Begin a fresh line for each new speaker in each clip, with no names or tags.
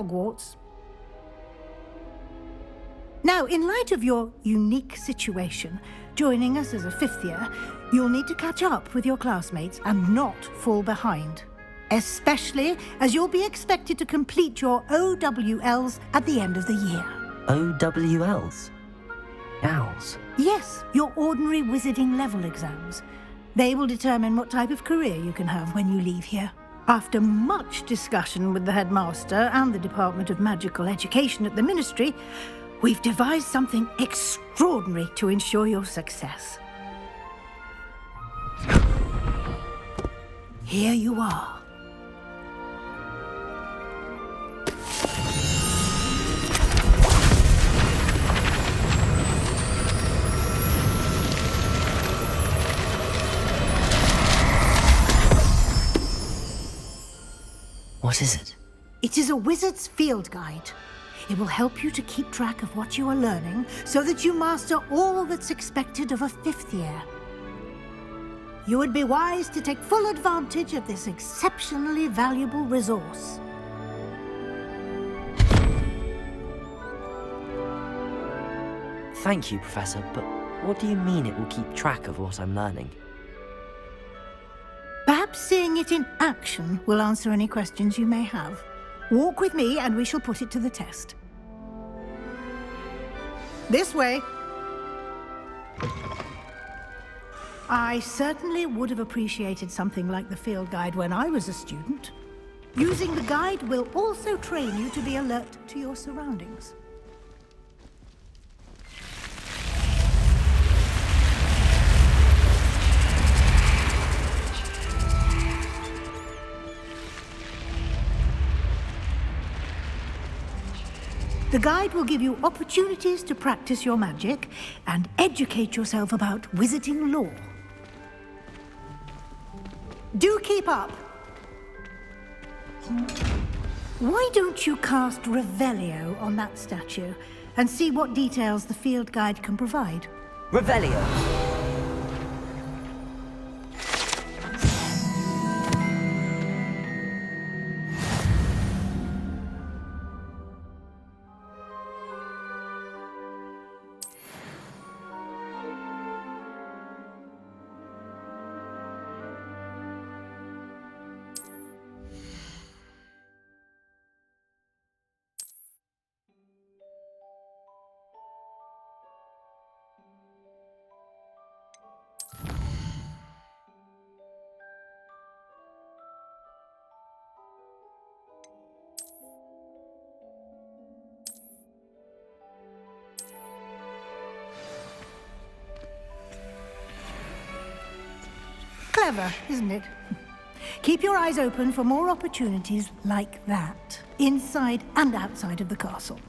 Hogwarts. Now, in light of your unique situation, joining us as a fifth year, you'll need to catch up with your classmates and not fall behind. Especially as you'll be expected to complete your OWLs at the end of the year.
OWLs? Owls?
Yes, your ordinary wizarding level exams. They will determine what type of career you can have when you leave here. After much discussion with the headmaster and the Department of Magical Education at the Ministry, we've devised something extraordinary to ensure your success. Here you are.
What is it?
It is a wizard's field guide. It will help you to keep track of what you are learning so that you master all that's expected of a fifth year. You would be wise to take full advantage of this exceptionally valuable resource.
Thank you, Professor, but what do you mean it will keep track of what I'm learning?
Perhaps seeing it in action will answer any questions you may have. Walk with me and we shall put it to the test. This way. I certainly would have appreciated something like the field guide when I was a student. Using the guide will also train you to be alert to your surroundings. The guide will give you opportunities to practice your magic and educate yourself about wizarding lore. Do keep up. Why don't you cast Revelio on that statue and see what details the field guide can provide?
Revelio!
Clever, isn't it? Keep your eyes open for more opportunities like that, inside and outside of the castle.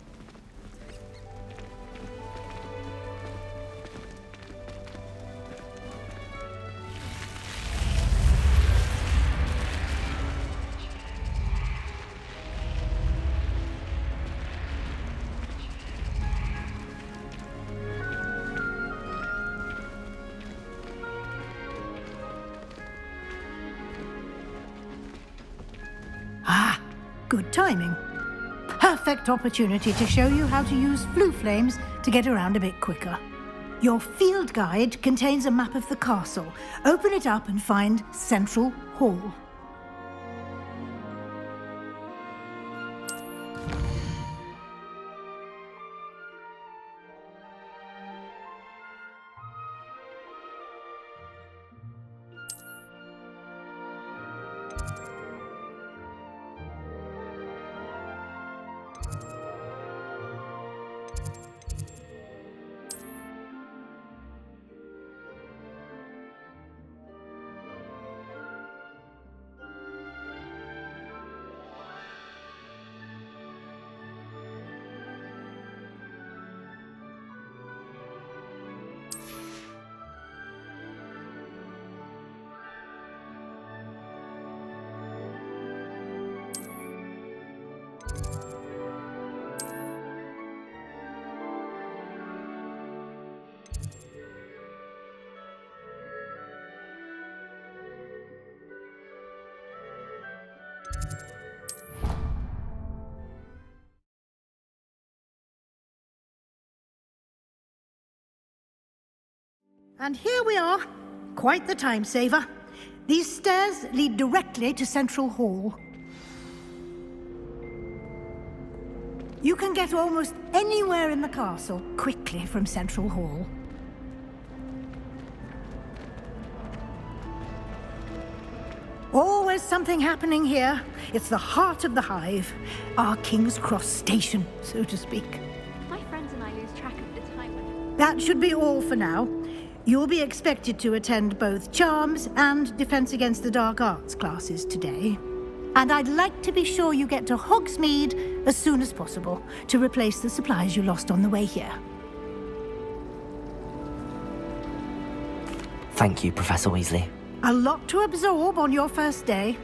Good timing. Perfect opportunity to show you how to use flue flames to get around a bit quicker. Your field guide contains a map of the castle. Open it up and find Central Hall. And here we are. Quite the time saver. These stairs lead directly to Central Hall. You can get almost anywhere in the castle quickly from Central Hall. Always something happening here. It's the heart of the Hive. Our King's Cross station, so to speak.
My friends and I lose track of the time when...
That should be all for now. You'll be expected to attend both Charms and Defense Against the Dark Arts classes today. And I'd like to be sure you get to Hogsmeade as soon as possible to replace the supplies you lost on the way here.
Thank you, Professor Weasley.
A lot to absorb on your first day,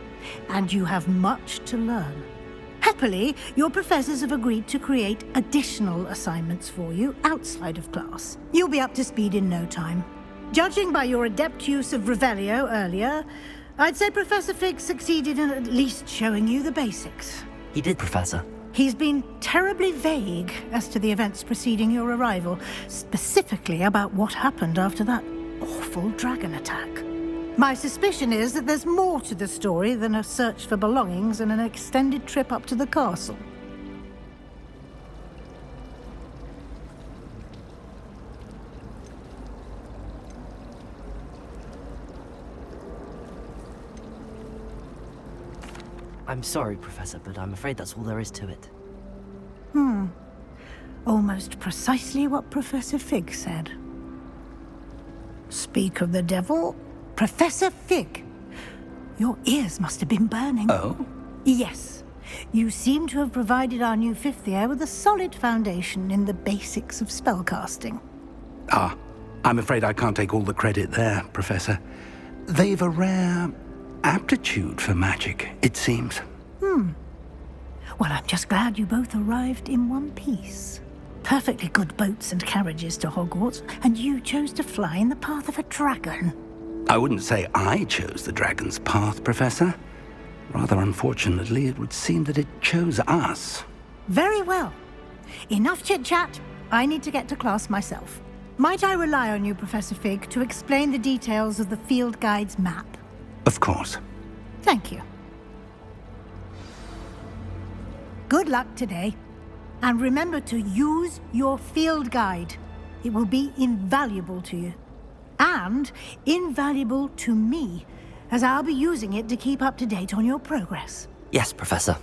and you have much to learn. Happily, your professors have agreed to create additional assignments for you outside of class. You'll be up to speed in no time. Judging by your adept use of Revelio earlier, I'd say Professor Fig succeeded in at least showing you the basics.
He did, Professor.
He's been terribly vague as to the events preceding your arrival, specifically about what happened after that awful dragon attack. My suspicion is that there's more to the story than a search for belongings and an extended trip up to the castle.
I'm sorry, Professor, but I'm afraid that's all there is to it.
Almost precisely what Professor Fig said. Speak of the devil, Professor Fig. Your ears must have been burning.
Oh?
Yes. You seem to have provided our new fifth year with a solid foundation in the basics of spellcasting.
Ah, I'm afraid I can't take all the credit there, Professor. They've a rare aptitude for magic, it seems.
Well, I'm just glad you both arrived in one piece. Perfectly good boats and carriages to Hogwarts, and you chose to fly in the path of a dragon.
I wouldn't say I chose the dragon's path, Professor. Rather unfortunately, it would seem that it chose us.
Very well. Enough chit-chat. I need to get to class myself. Might I rely on you, Professor Fig, to explain the details of the field guide's map?
Of course.
Thank you. Good luck today. And remember to use your field guide. It will be invaluable to you. And invaluable to me, as I'll be using it to keep up to date on your progress.
Yes, Professor.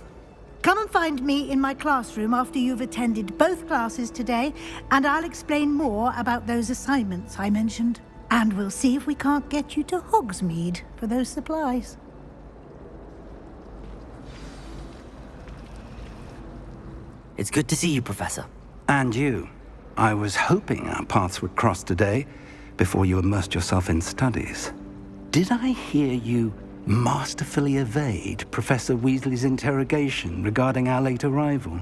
Come and find me in my classroom after you've attended both classes today, and I'll explain more about those assignments I mentioned. And we'll see if we can't get you to Hogsmeade for those supplies.
It's good to see you, Professor.
And you. I was hoping our paths would cross today before you immersed yourself in studies. Did I hear you masterfully evade Professor Weasley's interrogation regarding our late arrival?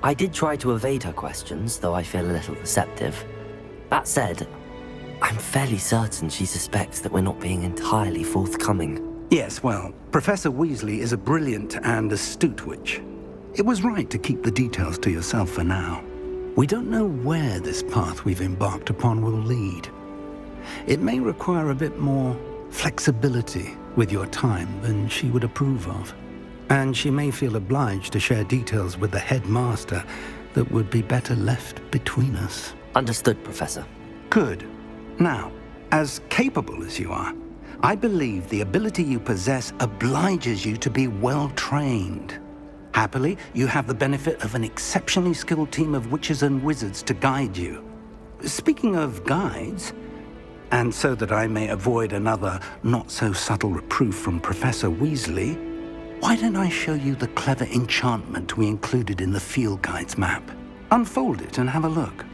I did try to evade her questions, though I feel a little deceptive. That said, I'm fairly certain she suspects that we're not being entirely forthcoming.
Yes, well, Professor Weasley is a brilliant and astute witch. It was right to keep the details to yourself for now. We don't know where this path we've embarked upon will lead. It may require a bit more flexibility with your time than she would approve of. And she may feel obliged to share details with the headmaster that would be better left between us.
Understood, Professor.
Good. Now, as capable as you are, I believe the ability you possess obliges you to be well-trained. Happily, you have the benefit of an exceptionally skilled team of witches and wizards to guide you. Speaking of guides, and so that I may avoid another not-so-subtle reproof from Professor Weasley, why don't I show you the clever enchantment we included in the field guide's map? Unfold it and have a look.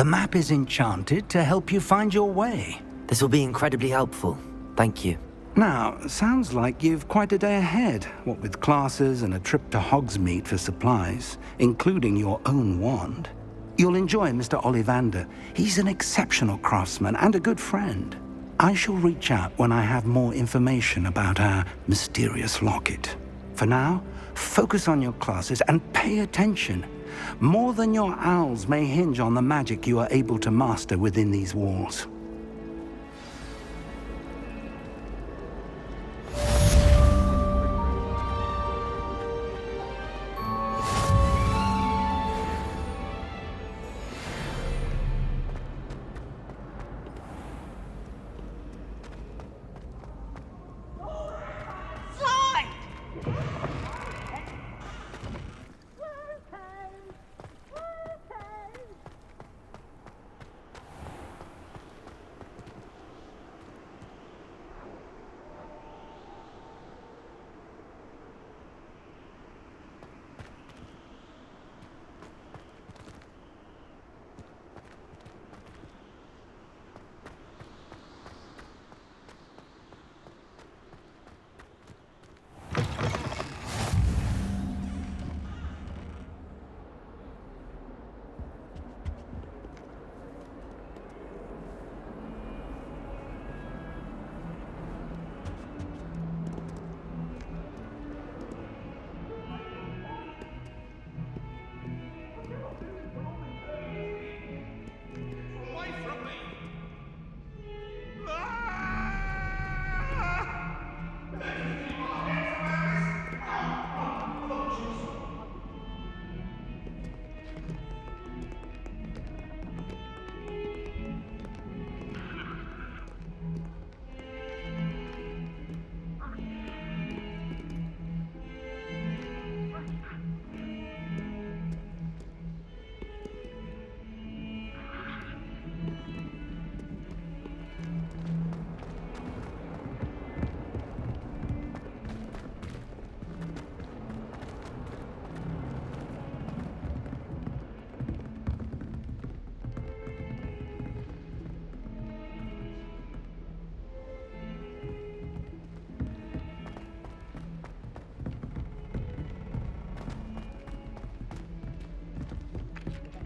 The map is enchanted to help you find your way.
This will be incredibly helpful. Thank you.
Now, sounds like you've quite a day ahead, what with classes and a trip to Hogsmeade for supplies, including your own wand. You'll enjoy Mr. Ollivander. He's an exceptional craftsman and a good friend. I shall reach out when I have more information about our mysterious locket. For now, focus on your classes and pay attention. More than your owls may hinge on the magic you are able to master within these walls.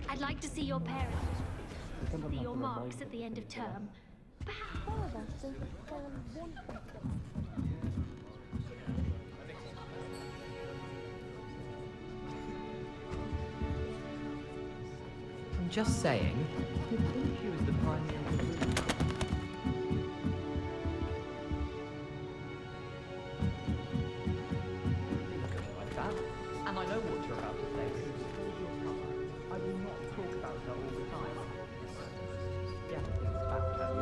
I'd like to see your parents. See your marks at the end of term.
I'm just saying. She was the pioneer of the group. Like that. And I know what you're about to say. Hold your tongue. I will not talk about her all the time. Yeah, it's back then.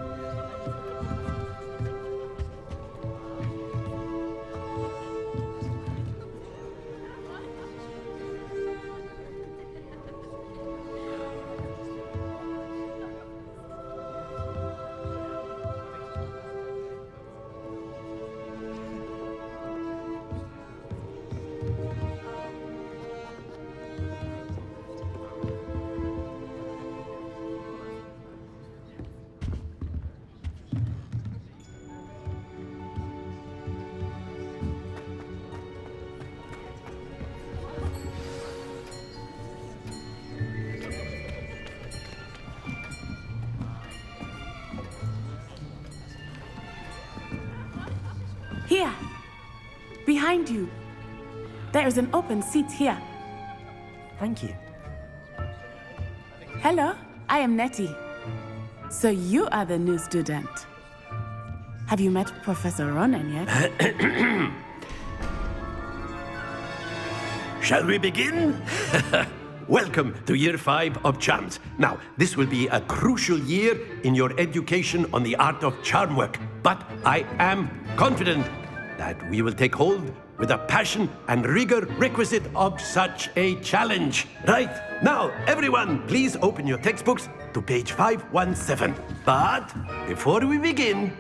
Here, behind you. There is an open seat here.
Thank you.
Hello, I am Nettie. So you are the new student. Have you met Professor Ronan yet?
Shall we begin? Welcome to Year 5 of Charms. Now, this will be a crucial year in your education on the art of charm work. But I am confident that we will take hold with the passion and rigor requisite of such a challenge. Right, now, everyone, please open your textbooks to page 517. But before we begin,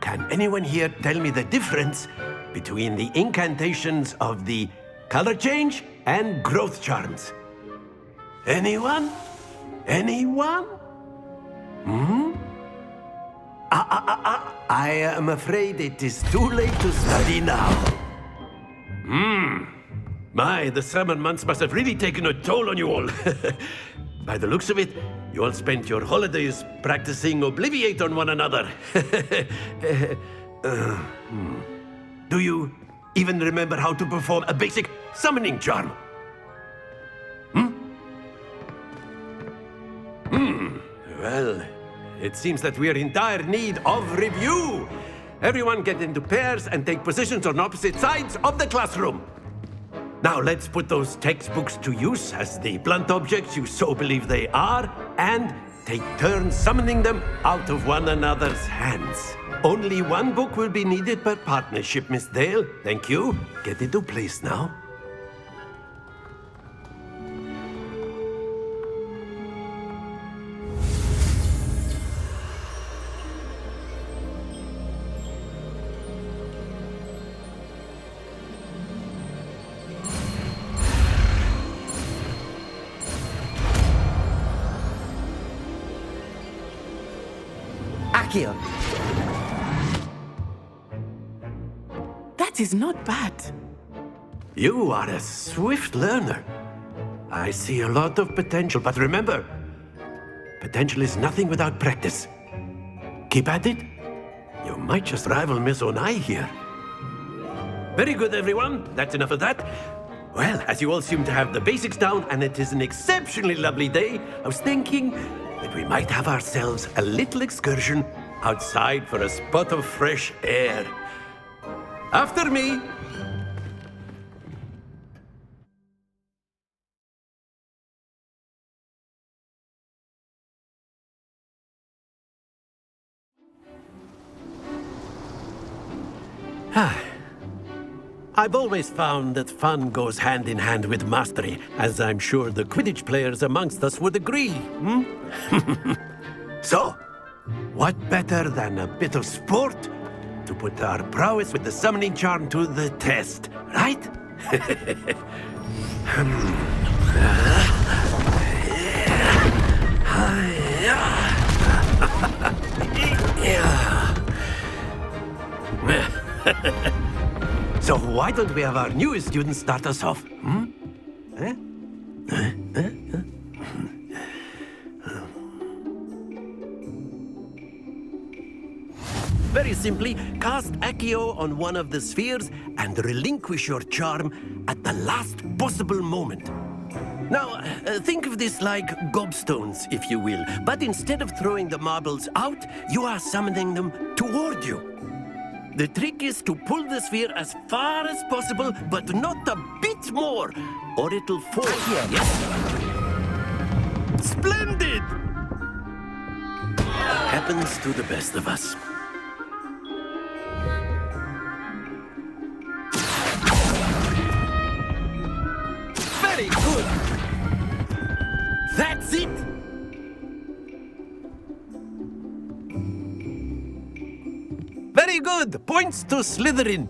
can anyone here tell me the difference between the incantations of the color change and growth charms? Anyone? Anyone? I am afraid it is too late to study now. My, the summer months must have really taken a toll on you all. By the looks of it, you all spent your holidays practicing Obliviate on one another. Do you even remember how to perform a basic summoning charm? Well, it seems that we are in dire need of review. Everyone get into pairs and take positions on opposite sides of the classroom. Now let's put those textbooks to use as the blunt objects you so believe they are, and take turns summoning them out of one another's hands. Only one book will be needed per partnership, Miss Dale. Thank you. Get into place now.
Akio!
That is not bad.
You are a swift learner. I see a lot of potential, but remember, potential is nothing without practice. Keep at it. You might just rival Miss Onai here. Very good, everyone. That's enough of that. Well, as you all seem to have the basics down, and it is an exceptionally lovely day, I was thinking that we might have ourselves a little excursion outside for a spot of fresh air. After me. I've always found that fun goes hand in hand with mastery, as I'm sure the Quidditch players amongst us would agree. So, what better than a bit of sport to put our prowess with the summoning charm to the test, right? So why don't we have our newest student start us off? Very simply, cast Accio on one of the spheres and relinquish your charm at the last possible moment. Now, think of this like gobstones, if you will, but instead of throwing the marbles out, you are summoning them toward you. The trick is to pull the sphere as far as possible, but not a bit more, or it'll fall. Yes? Splendid! Happens to the best of us. Very good! That's it! Very good! Points to Slytherin.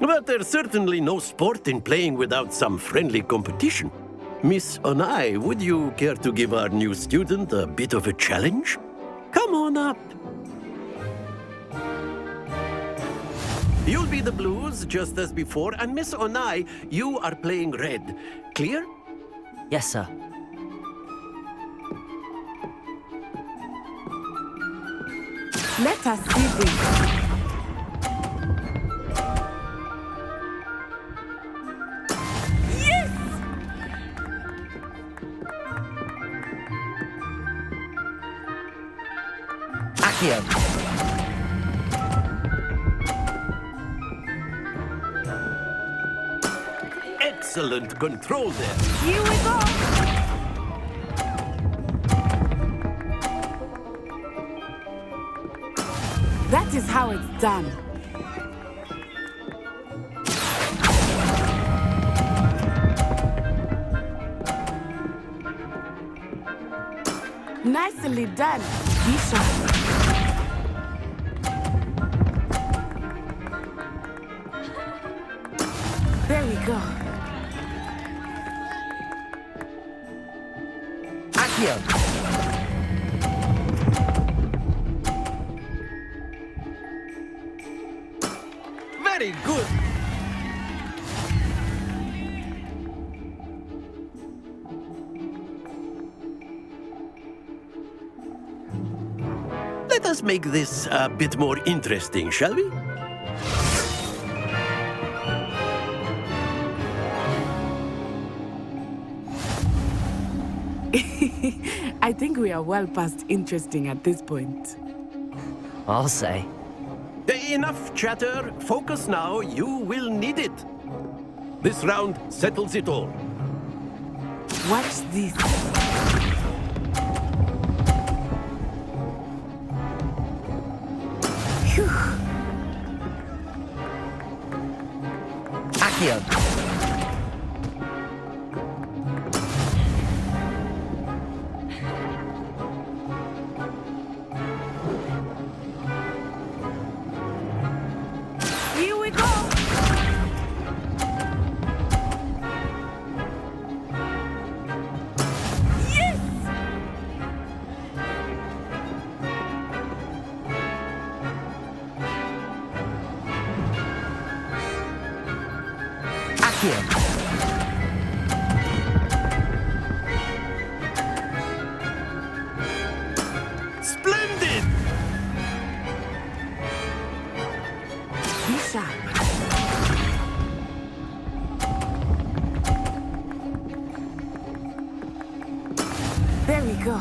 But there's certainly no sport in playing without some friendly competition. Miss Onai, would you care to give our new student a bit of a challenge? Come on up. You'll be the blues, just as before, and Miss Onai, you are playing red. Clear?
Yes, sir.
Let us see this.
Akio!
Excellent control there.
Here we go. That is how it's done. Nicely done, Bishop. There we go.
Akio!
Very good. Let us make this a bit more interesting, shall we?
I think we are well past interesting at this point.
I'll say.
Enough chatter. Focus now. You will need it. This round settles it all.
Watch this. Phew.
Accio!
Here we go. Yes!
Accio!
Splendid!
Be sharp. There we go.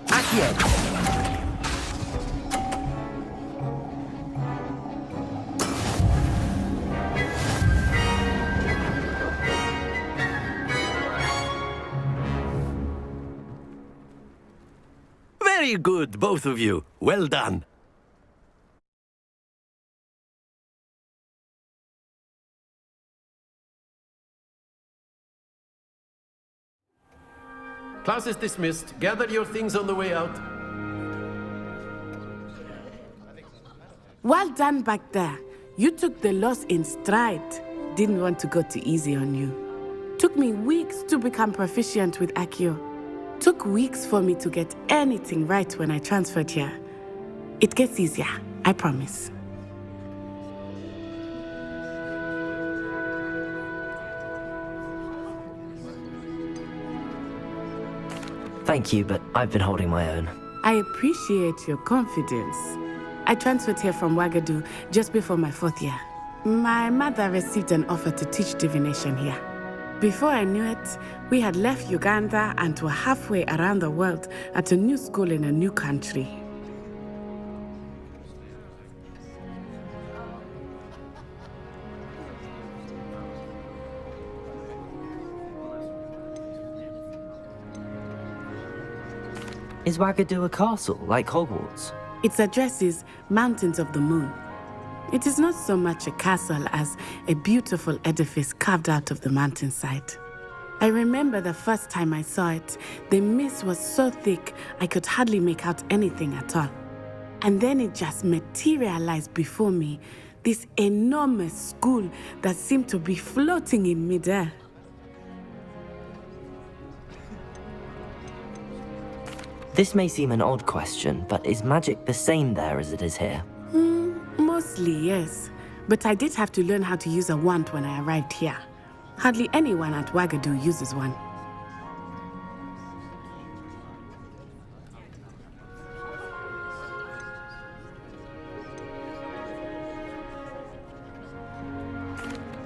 Accio!
Very good, both of you. Well done. Class is dismissed. Gather your things on the way out.
Well done back there. You took the loss in stride. Didn't want to go too easy on you. Took me weeks to become proficient with Accio. Took weeks for me to get anything right when I transferred here. It gets easier, I promise.
Thank you, but I've been holding my own.
I appreciate your confidence. I transferred here from Wagadu just before my 4th year. My mother received an offer to teach divination here. Before I knew it, we had left Uganda and were halfway around the world at a new school in a new country.
Is Wagadu a castle, like Hogwarts?
Its address is Mountains of the Moon. It is not so much a castle as a beautiful edifice carved out of the mountainside. I remember the first time I saw it, the mist was so thick I could hardly make out anything at all. And then it just materialized before me, this enormous school that seemed to be floating in midair.
This may seem an odd question, but is magic the same there as it is here?
Mostly, yes. But I did have to learn how to use a wand when I arrived here. Hardly anyone at Wagadu uses one.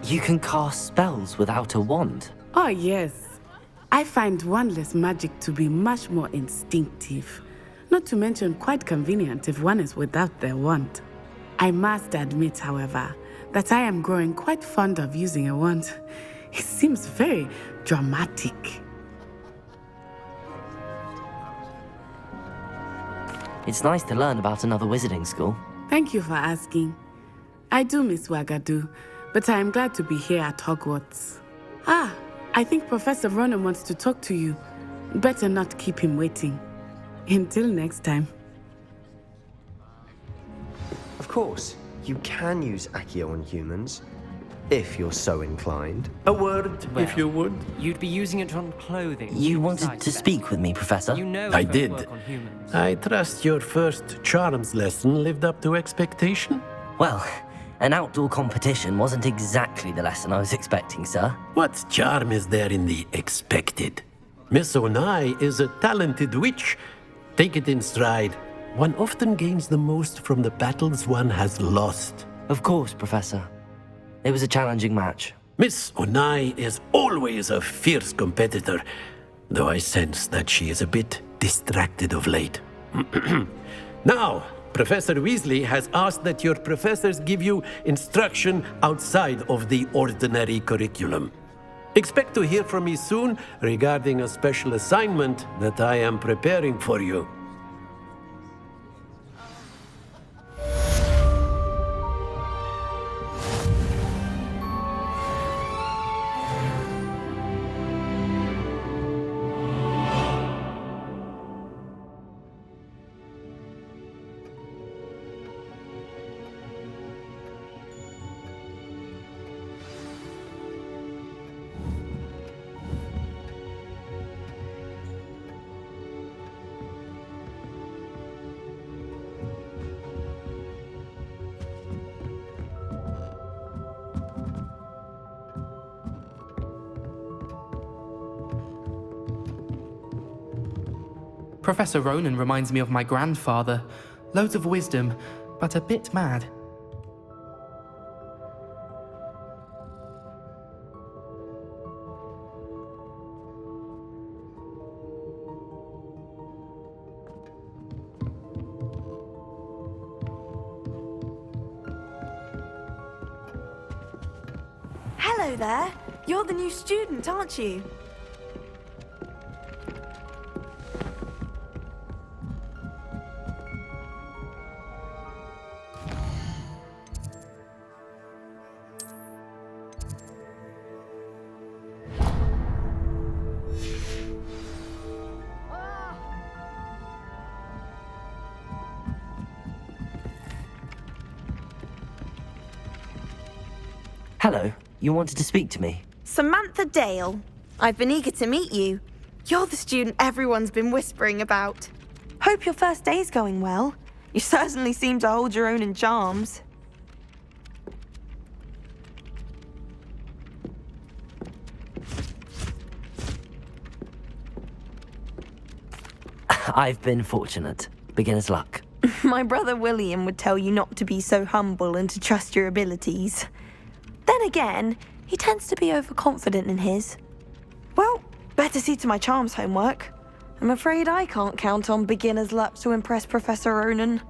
You can cast spells without a wand.
Oh, yes. I find wandless magic to be much more instinctive. Not to mention quite convenient if one is without their wand. I must admit, however, that I am growing quite fond of using a wand. It seems very dramatic.
It's nice to learn about another wizarding school.
Thank you for asking. I do miss Wagadu, but I am glad to be here at Hogwarts. I think Professor Ronan wants to talk to you. Better not keep him waiting. Until next time.
Of course, you can use Accio on humans. if you're so inclined.
A word, if you would.
You'd be using it on clothing.
You wanted
Besides
to
that,
speak with me, Professor?
You know
I
it won't
did.
work on humans.
I trust your first charms lesson lived up to expectation.
Well, an outdoor competition wasn't exactly the lesson I was expecting, sir.
What charm is there in the expected? Miss Onai is a talented witch. Take it in stride. One often gains the most from the battles one has lost.
Of course, Professor. It was a challenging match.
Miss Onai is always a fierce competitor, though I sense that she is a bit distracted of late. Now, Professor Weasley has asked that your professors give you instruction outside of the ordinary curriculum. Expect to hear from me soon regarding a special assignment that I am preparing for you.
Professor Ronan reminds me of my grandfather. Loads of wisdom, but a bit mad.
Hello there. You're the new student, aren't you?
Hello, you wanted to speak to me?
Samantha Dale. I've been eager to meet you. You're the student everyone's been whispering about. Hope your first day's going well. You certainly seem to hold your own in charms.
I've been fortunate. Beginner's luck.
My brother William would tell you not to be so humble and to trust your abilities. Then again, he tends to be overconfident in his. Well, better see to my charms homework. I'm afraid I can't count on beginner's luck to impress Professor Ronan.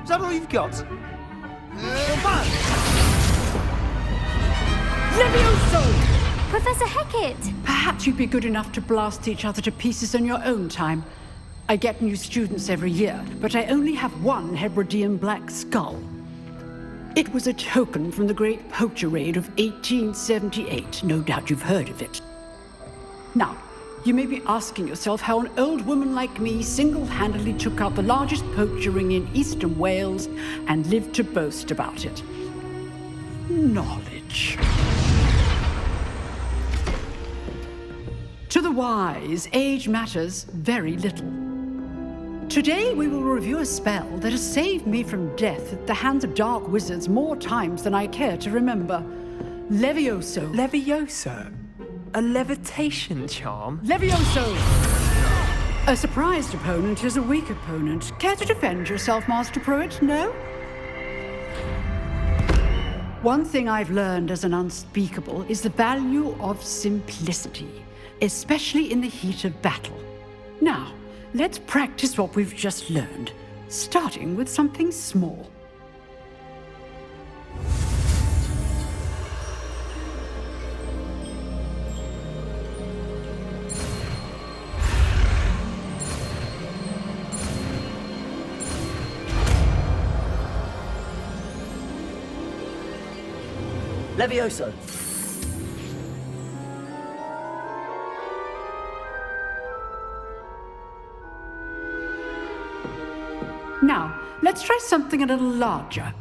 Is that all you've got?
Professor Hecat!
Perhaps you'd be good enough to blast each other to pieces in your own time. I get new students every year, but I only have one Hebridean black skull. It was a token from the Great Poacher Raid of 1878. No doubt you've heard of it. Now, you may be asking yourself how an old woman like me single-handedly took out the largest poacher ring in eastern Wales and lived to boast about it. Knowledge. To the wise, age matters very little. Today we will review a spell that has saved me from death at the hands of dark wizards more times than I care to remember. Levioso.
Levioso? A levitation charm?
Levioso! A surprised opponent is a weak opponent. Care to defend yourself, Master Pruitt? No? One thing I've learned as an unspeakable is the value of simplicity, especially in the heat of battle. Now, let's practice what we've just learned, starting with something small.
Levioso!
Now, let's try something a little larger.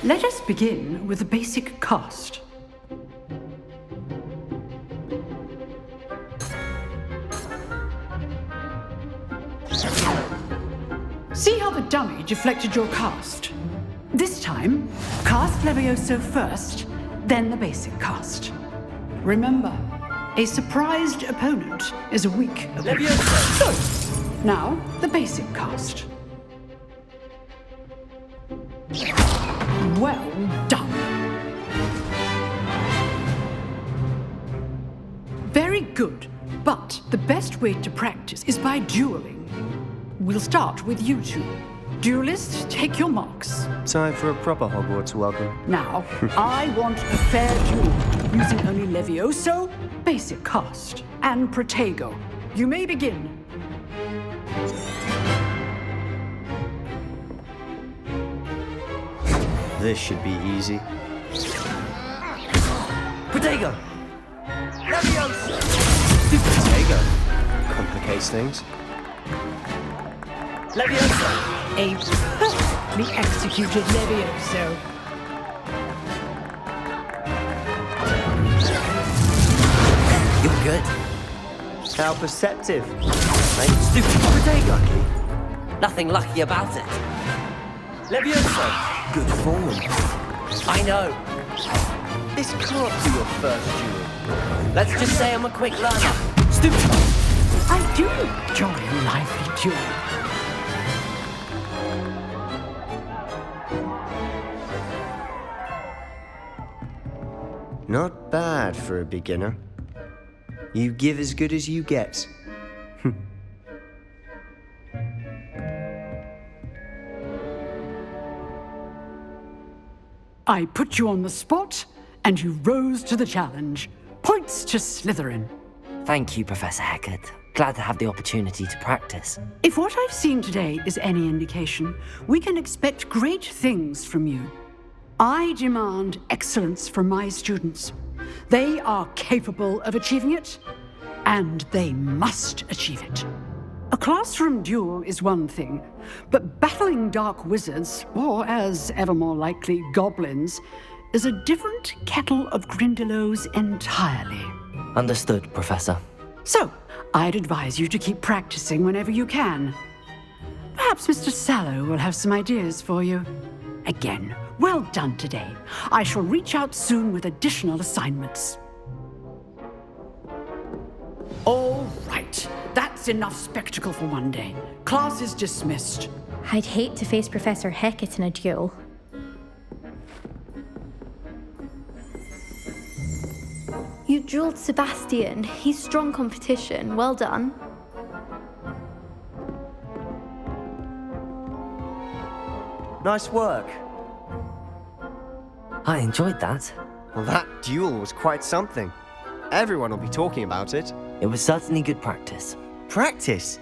Let us begin with a basic cast. See how the dummy deflected your cast? This time, cast Levioso first, then the basic cast. Remember, a surprised opponent is a weak opponent.
Levioso!
So, now the basic cast. Well done. Very good, but the best way to practice is by dueling. We'll start with you two. Duelists, take your marks.
Time for a proper Hogwarts welcome.
Now, I want a fair duel, using only Levioso, basic cast, and Protego. You may begin.
This should be easy.
Protego! Levioso!
Protego complicates things.
Levioso!
A perfectly executed Levioso.
You're good.
How perceptive.
Stupid Protego! Nothing lucky about it. Levioso!
Good form.
I know.
This can't be your first duel.
Let's just say I'm a quick learner. Stupid!
I do enjoy a lively duel.
Not bad for a beginner. You give as good as you get.
I put you on the spot, and you rose to the challenge. Points to Slytherin.
Thank you, Professor Hecat. Glad to have the opportunity to practice.
If what I've seen today is any indication, we can expect great things from you. I demand excellence from my students. They are capable of achieving it, and they must achieve it. A classroom duel is one thing, but battling dark wizards, or as ever more likely, goblins, is a different kettle of Grindylows entirely.
Understood, Professor.
So, I'd advise you to keep practicing whenever you can. Perhaps Mr. Sallow will have some ideas for you. Again, well done today. I shall reach out soon with additional assignments. All right, that's enough spectacle for one day. Class is dismissed.
I'd hate to face Professor Hecat in a duel. You dueled Sebastian. He's strong competition. Well done.
Nice work.
I enjoyed that.
Well, that duel was quite something. Everyone will be talking about it.
It was certainly good practice.
Practice?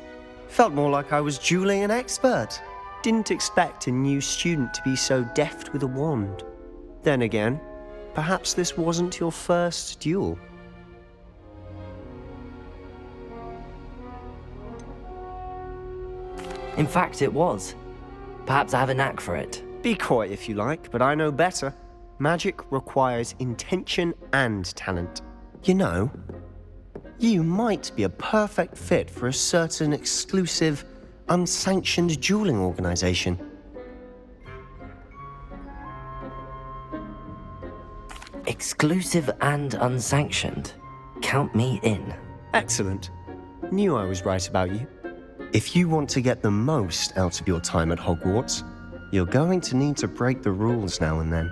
Felt more like I was dueling an expert. Didn't expect a new student to be so deft with a wand. Then again, perhaps this wasn't your first duel.
In fact, it was. Perhaps I have a knack for it.
Be coy if you like, but I know better. Magic requires intention and talent. You know, you might be a perfect fit for a certain exclusive, unsanctioned dueling organization.
Exclusive and unsanctioned. Count me in.
Excellent. Knew I was right about you. If you want to get the most out of your time at Hogwarts, you're going to need to break the rules now and then.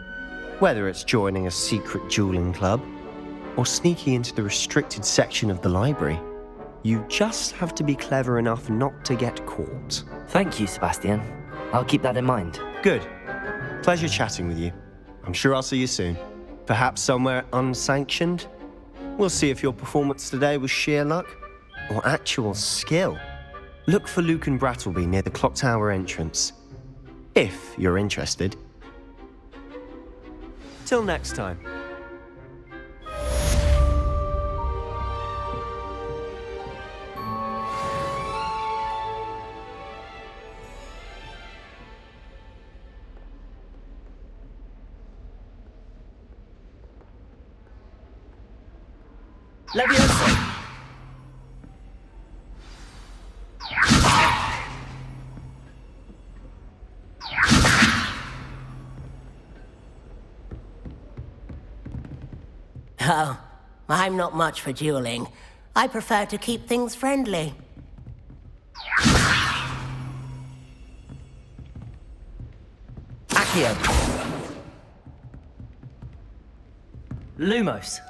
Whether it's joining a secret dueling club, or sneaking into the restricted section of the library, you just have to be clever enough not to get caught.
Thank you, Sebastian. I'll keep that in mind.
Good. Pleasure chatting with you. I'm sure I'll see you soon. Perhaps somewhere unsanctioned? We'll see if your performance today was sheer luck or actual skill. Look for Luke and Brattleby near the clock tower entrance, if you're interested. Till next time.
Leviosa!
Oh, I'm not much for dueling. I prefer to keep things friendly.
Accio! Lumos!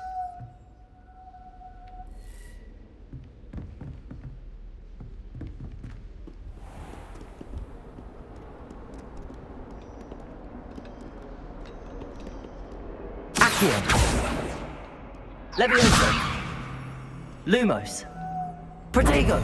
Accio! Leviosa! Lumos! Protego!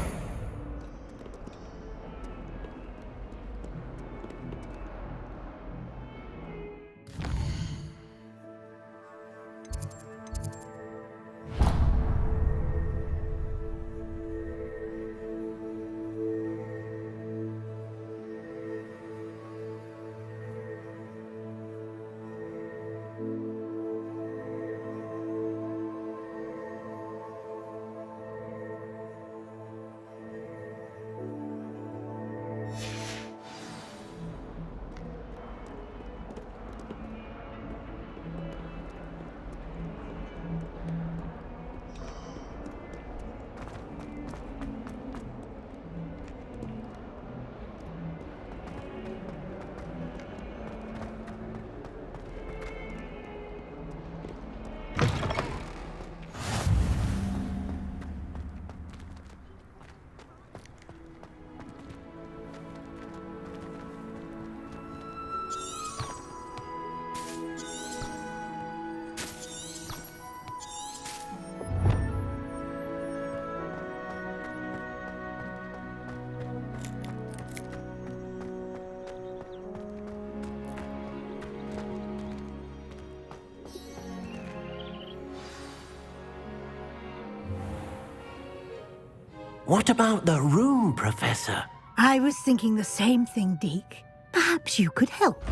What about the room, Professor?
I was thinking the same thing, Deke. Perhaps you could help.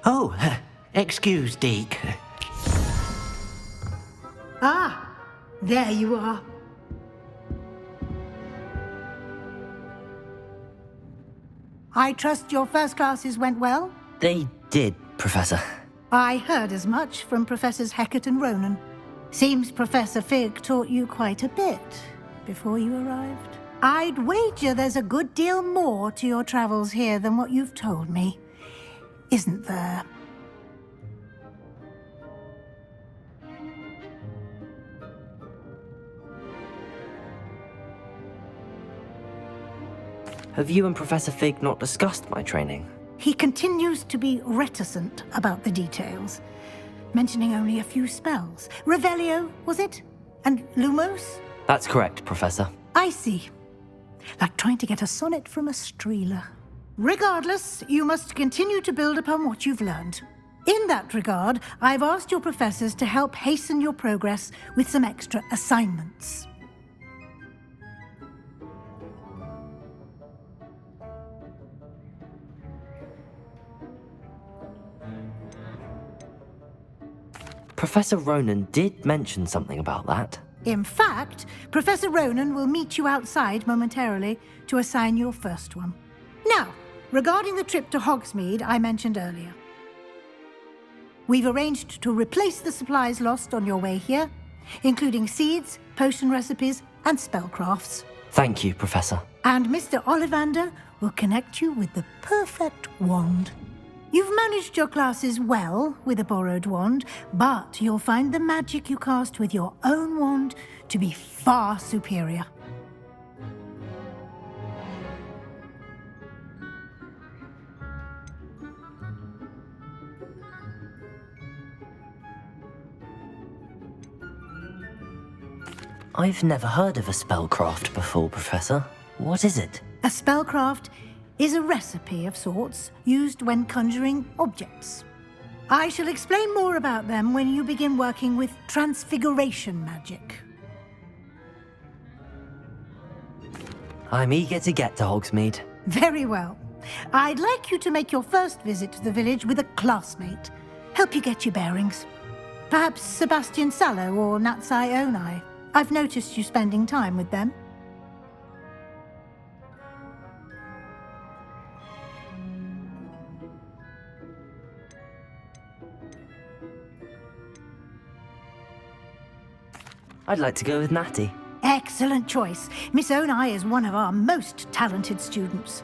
Oh, excuse, Deke.
Ah, there you are. I trust your first classes went well?
They did, Professor.
I heard as much from Professors Hecat and Ronan. Seems Professor Fig taught you quite a bit before you arrived. I'd wager there's a good deal more to your travels here than what you've told me, isn't there?
Have you and Professor Fig not discussed my training?
He continues to be reticent about the details, mentioning only a few spells. Revelio, was it? And Lumos?
That's correct, Professor.
I see. Like trying to get a sonnet from a streeler. Regardless, you must continue to build upon what you've learned. In that regard, I've asked your professors to help hasten your progress with some extra assignments.
Professor Ronan did mention something about that.
In fact, Professor Ronan will meet you outside momentarily to assign your first one. Now, regarding the trip to Hogsmeade I mentioned earlier. We've arranged to replace the supplies lost on your way here, including seeds, potion recipes, and spellcrafts.
Thank you, Professor.
And Mr. Ollivander will connect you with the perfect wand. You've managed your classes well with a borrowed wand, but you'll find the magic you cast with your own wand to be far superior.
I've never heard of a spellcraft before, Professor. What is it?
A spellcraft is a recipe of sorts used when conjuring objects. I shall explain more about them when you begin working with transfiguration magic.
I'm eager to get to Hogsmeade.
Very well. I'd like you to make your first visit to the village with a classmate. Help you get your bearings. Perhaps Sebastian Sallow or Natsai Onai. I've noticed you spending time with them.
I'd like to go with Natty.
Excellent choice. Miss Onai is one of our most talented students.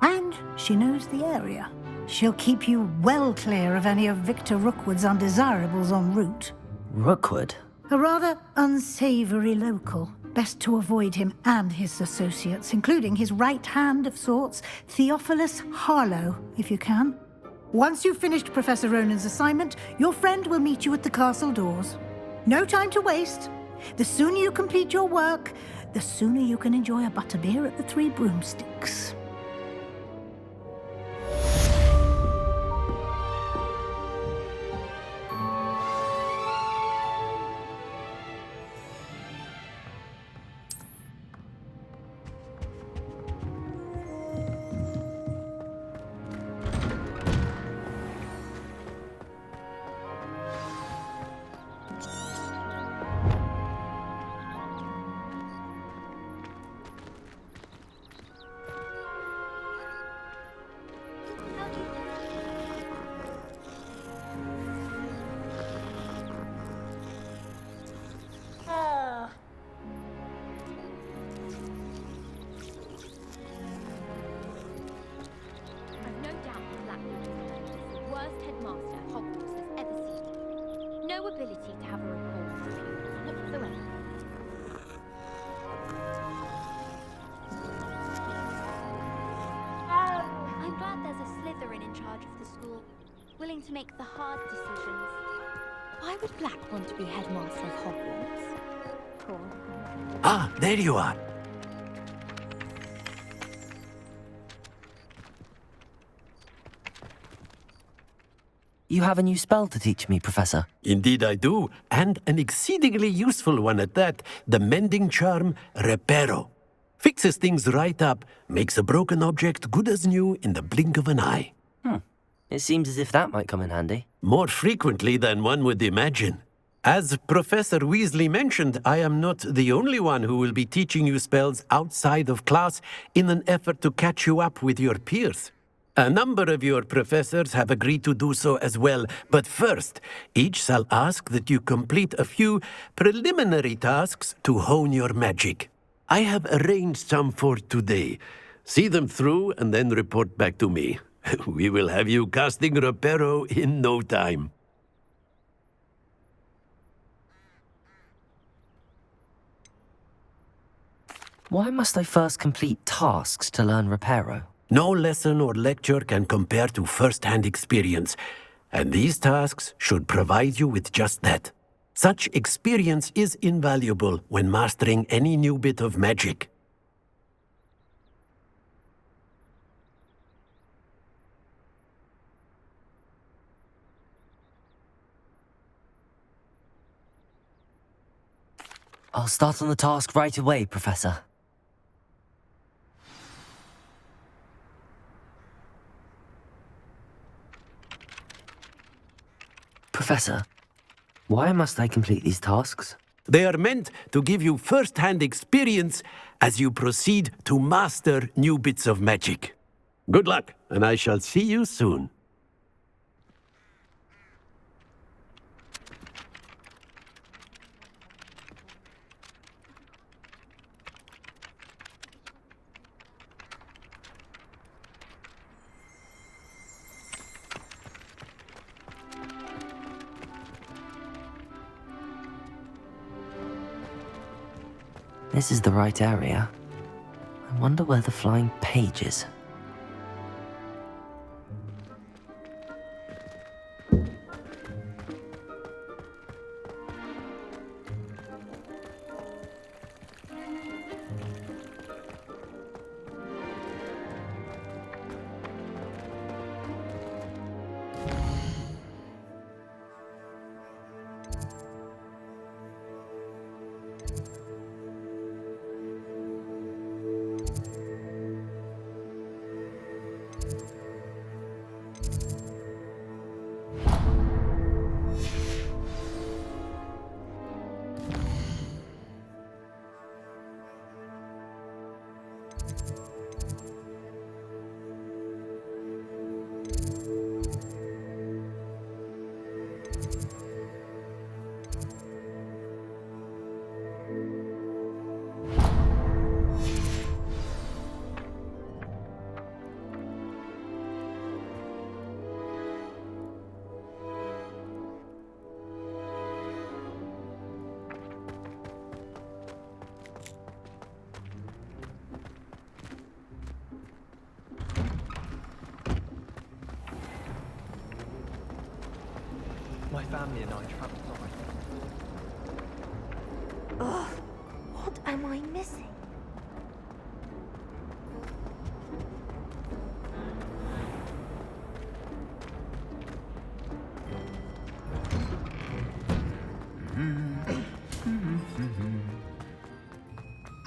And she knows the area. She'll keep you well clear of any of Victor Rookwood's undesirables en route.
Rookwood?
A rather unsavory local. Best to avoid him and his associates, including his right hand of sorts, Theophilus Harlow, if you can. Once you've finished Professor Ronan's assignment, your friend will meet you at the castle doors. No time to waste. The sooner you complete your work, the sooner you can enjoy a butterbeer at the Three Broomsticks.
No ability to have a rapport with pupils whatsoever. I'm glad there's a Slytherin in charge of the school, willing to make the hard decisions. Why would Black want to be headmaster of Hogwarts?
Ah, there you are.
You have a new spell to teach me, Professor.
Indeed I do, and an exceedingly useful one at that, the mending charm Reparo. Fixes things right up, makes a broken object good as new in the blink of an eye.
It seems as if that might come in handy.
More frequently than one would imagine. As Professor Weasley mentioned, I am not the only one who will be teaching you spells outside of class in an effort to catch you up with your peers. A number of your professors have agreed to do so as well, but first, each shall ask that you complete a few preliminary tasks to hone your magic. I have arranged some for today. See them through and then report back to me. We will have you casting Reparo in no time.
Why must I first complete tasks to learn Reparo?
No lesson or lecture can compare to first-hand experience, and these tasks should provide you with just that. Such experience is invaluable when mastering any new bit of magic.
I'll start on the task right away, Professor. Professor, why must I complete these tasks?
They are meant to give you first-hand experience as you proceed to master new bits of magic. Good luck, and I shall see you soon.
This is the right area. I wonder where the flying page is.
My family and I traveled north.
Ugh, what am I missing?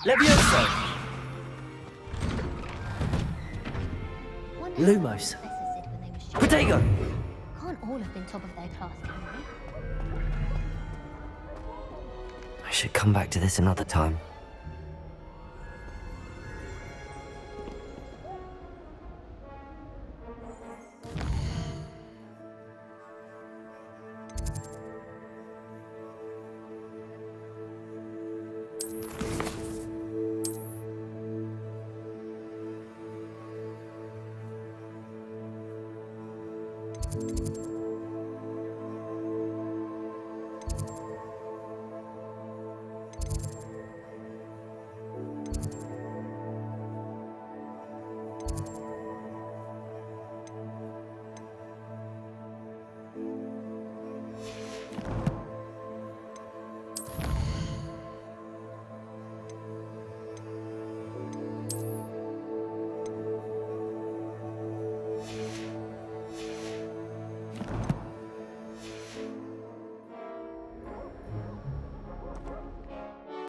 Levioso!
Wonder
Lumos.
how the professors did when they were students.
Protego!
Can't all have been top of their class, can they?
I should come back to this another time.